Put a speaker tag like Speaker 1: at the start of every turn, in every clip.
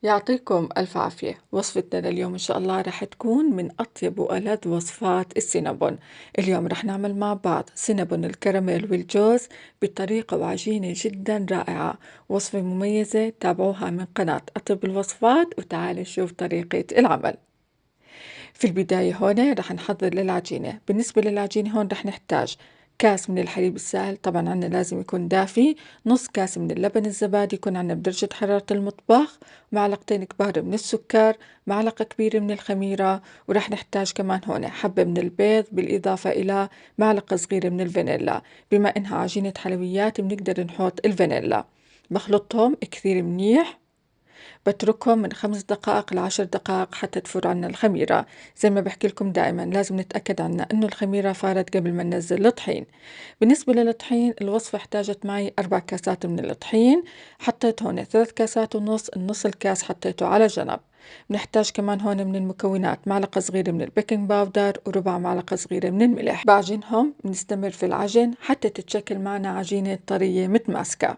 Speaker 1: يعطيكم ألف عافية. وصفتنا لليوم إن شاء الله رح تكون من أطيب وألذ وصفات السينابون. اليوم رح نعمل مع بعض سينابون الكراميل والجوز بطريقة وعجينة جدا رائعة. وصفة مميزة، تابعوها من قناة أطيب الوصفات وتعالوا نشوف طريقة العمل. في البداية هون رح نحضر للعجينة. بالنسبة للعجينة هون رح نحتاج كاس من الحليب السائل، طبعا عنا لازم يكون دافي، نص كاس من اللبن الزبادي يكون عنا بدرجة حرارة المطبخ، معلقتين كبار من السكر، معلقة كبيرة من الخميرة، ورح نحتاج كمان هون حبة من البيض بالإضافة إلى معلقة صغيرة من الفانيلا. بما إنها عجينة حلويات بنقدر نحط الفانيلا. بخلطهم كثير منيح، بتركهم من 5 دقائق ل10 دقائق حتى تفور عنا الخميرة. زي ما بحكي لكم دائما لازم نتأكد عنا إنه الخميرة فارت قبل ما ننزل الطحين. بالنسبة للطحين الوصفة احتاجت معي 4 كاسات من الطحين. حطيت هون 3 كاسات ونص، النص الكاس حطيته على جنب. بنحتاج كمان هون من المكونات معلقة صغيرة من البيكنج باودر وربع معلقة صغيرة من الملح. بعجنهم، بنستمر في العجن حتى تتشكل معنا عجينة طرية متماسكة.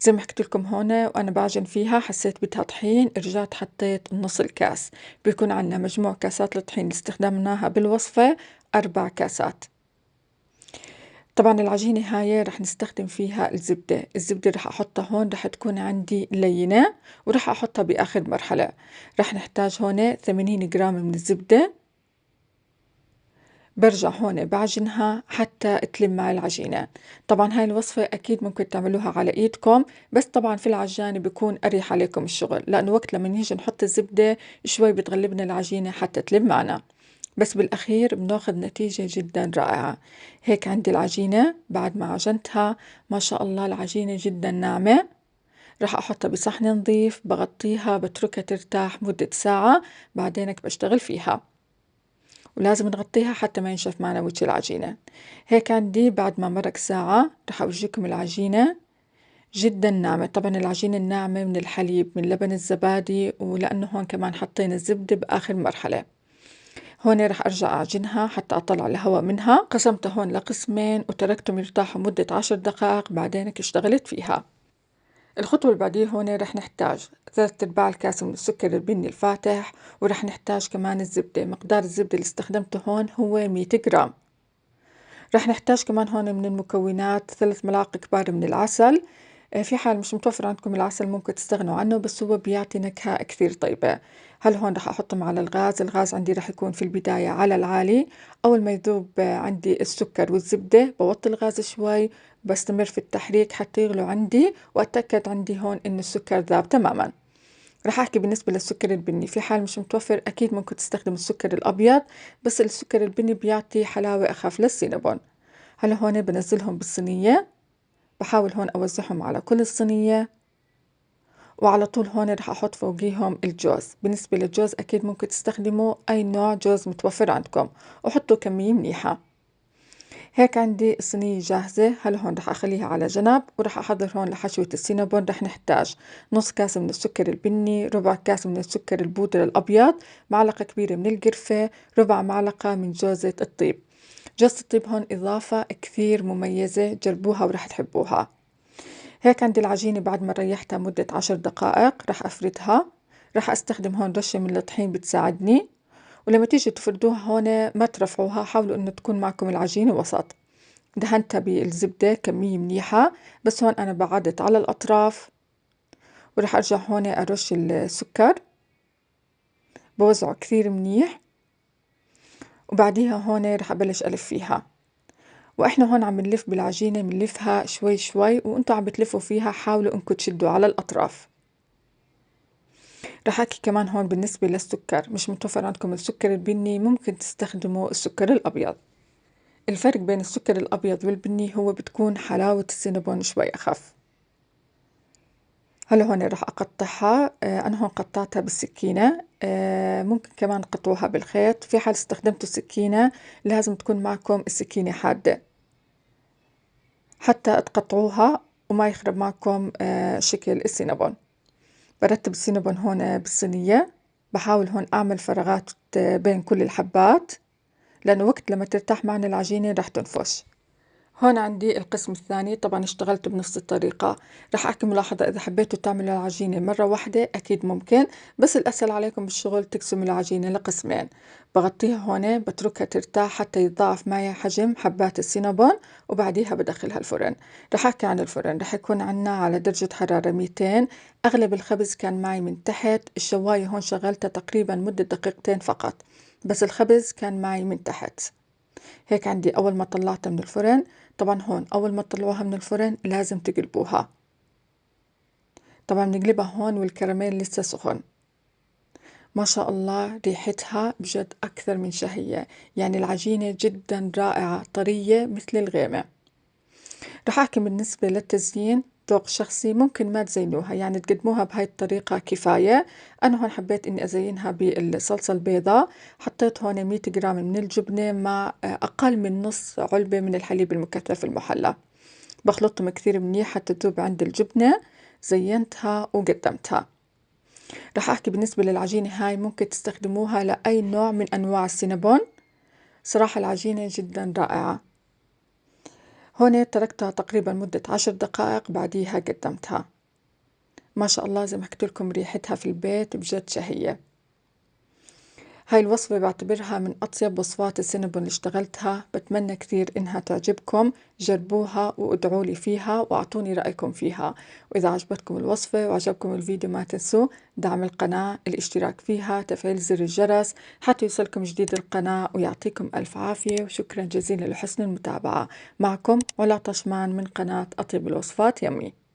Speaker 1: زي ما حكيت لكم هون وأنا بعجن فيها حسيت بدها طحين، رجعت حطيت نص الكاس. بيكون عنا مجموع كاسات الطحين اللي استخدمناها بالوصفة 4 كاسات. طبعا العجينة هاي رح نستخدم فيها الزبدة رح أحطها هون، رح تكون عندي لينة ورح أحطها بآخر مرحلة. رح نحتاج هون 80 جرام من الزبدة. برجع هون بعجنها حتى تلم مع العجينة. طبعا هاي الوصفة أكيد ممكن تعملوها على إيدكم، بس طبعا في العجان بيكون أريح عليكم الشغل، لأنه وقت لما نيجي نحط الزبدة شوي بتغلبنا العجينة حتى تلم معنا. بس بالأخير بناخذ نتيجة جدا رائعة. هيك عندي العجينة بعد ما عجنتها، ما شاء الله العجينة جدا ناعمة. راح أحطها بصحن نظيف، بغطيها، بتركها ترتاح مدة ساعة، بعدينك بشتغل فيها. ولازم نغطيها حتى ما ينشف معنا وجه العجينة. هيك عندي بعد ما مرق ساعة رح أورجيكم العجينة جدا ناعمة. طبعا العجينة الناعمة من الحليب من لبن الزبادي، ولأنه هون كمان حطينا الزبدة بآخر مرحلة. هون رح أرجع أعجنها حتى أطلع الهواء منها. قسمتها هون لقسمين وتركتهم يرتاحوا مدة 10 دقائق، بعدين اشتغلت فيها. الخطوة اللي بعديه هون رح نحتاج 3/4 الكاسة من السكر البني الفاتح، ورح نحتاج كمان الزبدة. مقدار الزبدة اللي استخدمته هون هو 100 جرام. رح نحتاج كمان هون من المكونات 3 ملاعق كبار من العسل. في حال مش متوفر عندكم العسل ممكن تستغنوا عنه، بس هو بيعطي نكهة كثير طيبة. هل هون رح أحطهم على الغاز عندي رح يكون في البداية على العالي. أول ما يذوب عندي السكر والزبدة بوطي الغاز شوي، بستمر في التحريك حتى يغلوا عندي وأتأكد عندي هون إن السكر ذاب تماما. رح أحكي بالنسبة للسكر البني، في حال مش متوفر أكيد ممكن تستخدم السكر الأبيض، بس السكر البني بيعطي حلاوة أخف للسينابون. هلا هون بنزلهم بالصينية، بحاول هون أوزعهم على كل الصينية، وعلى طول هون رح أحط فوقيهم الجوز. بالنسبة للجوز أكيد ممكن تستخدموا أي نوع جوز متوفر عندكم، وحطوا كمية منيحة. هيك عندي الصينية جاهزة. هلا هون رح أخليها على جنب ورح أحضر هون لحشوة السينابون. رح نحتاج نص كاسة من السكر البني، ربع كاسة من السكر البودرة الأبيض، معلقة كبيرة من القرفة، ربع معلقة من جوزة الطيب. جوزة الطيب هون إضافة كثير مميزة، جربوها ورح تحبوها. هيك عندي العجينة بعد ما ريحتها مدة 10 دقائق رح أفردها. رح أستخدم هون رشة من الطحين بتساعدني. ولما تيجي تفردوها هون ما ترفعوها، حاولوا إنه تكون معكم العجينة وسط. دهنتها بالزبدة كمية منيحة، بس هون أنا بعدت على الأطراف. ورح أرجع هون أرش السكر، بوزعه كثير منيح، وبعديها هون رح أبلش ألف فيها. وإحنا هون عم نلف بالعجينة بنلفها شوي شوي، وإنتوا عم بتلفوا فيها حاولوا إنكم تشدوا على الأطراف. رح أحكي كمان هون بالنسبة للسكر، مش متوفر عندكم السكر البني ممكن تستخدموا السكر الأبيض. الفرق بين السكر الأبيض والبني هو بتكون حلاوة السينابون شوي أخف. هلا هون راح أقطعها. أنا هون قطعتها بالسكينة. ممكن كمان تقطعوها بالخيط. في حال استخدمتوا السكينة لازم تكون معكم السكينة حادة حتى تقطعوها وما يخرب معكم شكل السينابون. برتب السينابون هون بالصينية، بحاول هون أعمل فراغات بين كل الحبات، لأنه وقت لما ترتاح معنا العجينة رح تنفش. هون عندي القسم الثاني، طبعا اشتغلت بنفس الطريقة. رح أحكي ملاحظة، إذا حبيتوا تعملوا العجينة مرة واحدة أكيد ممكن، بس الأسهل عليكم بالشغل تقسموا العجينة لقسمين. بغطيها هون، بتركها ترتاح حتى يتضاعف معي حجم حبات السينابون، وبعديها بدخلها الفرن. رح أحكي عن الفرن، رح يكون عنا على درجة حرارة 200. أغلب الخبز كان معي من تحت، الشواية هون شغلتها تقريبا مدة دقيقتين فقط، بس الخبز كان معي من تحت. هيك عندي أول ما طلعتها من الفرن، طبعا هون أول ما تطلعوها من الفرن لازم تقلبوها. طبعا بنقلبها هون والكراميل لسه سخن. ما شاء الله ريحتها بجد أكثر من شهية، يعني العجينة جدا رائعة طرية مثل الغيمة. رح أحكي بالنسبة للتزيين، ذوق شخصي، ممكن ما تزينوها، يعني تقدموها بهاي الطريقة كفاية. أنا هون حبيت إني أزينها بالصلصة البيضاء. حطيت هون 100 جرام من الجبنة مع أقل من نص علبة من الحليب المكثف المحلى. بخلطهم كثير منيح حتى تذوب عند الجبنة. زينتها وقدمتها. رح أحكي بالنسبة للعجينة هاي، ممكن تستخدموها لأي نوع من أنواع السينابون. صراحة العجينة جدا رائعة. هون تركتها تقريبا مدة 10 دقائق، بعديها قدمتها. ما شاء الله زي ما حكيت لكم ريحتها في البيت بجد شهية. هاي الوصفة بعتبرها من أطيب وصفات السينابون اللي اشتغلتها. بتمنى كثير إنها تعجبكم، جربوها وادعوا لي فيها وأعطوني رأيكم فيها. وإذا عجبتكم الوصفة وعجبكم الفيديو ما تنسوا دعم القناة، الاشتراك فيها، تفعيل زر الجرس حتى يوصلكم جديد القناة. ويعطيكم ألف عافية وشكرا جزيلا لحسن المتابعة. معكم علا طشمان من قناة أطيب الوصفات يمي.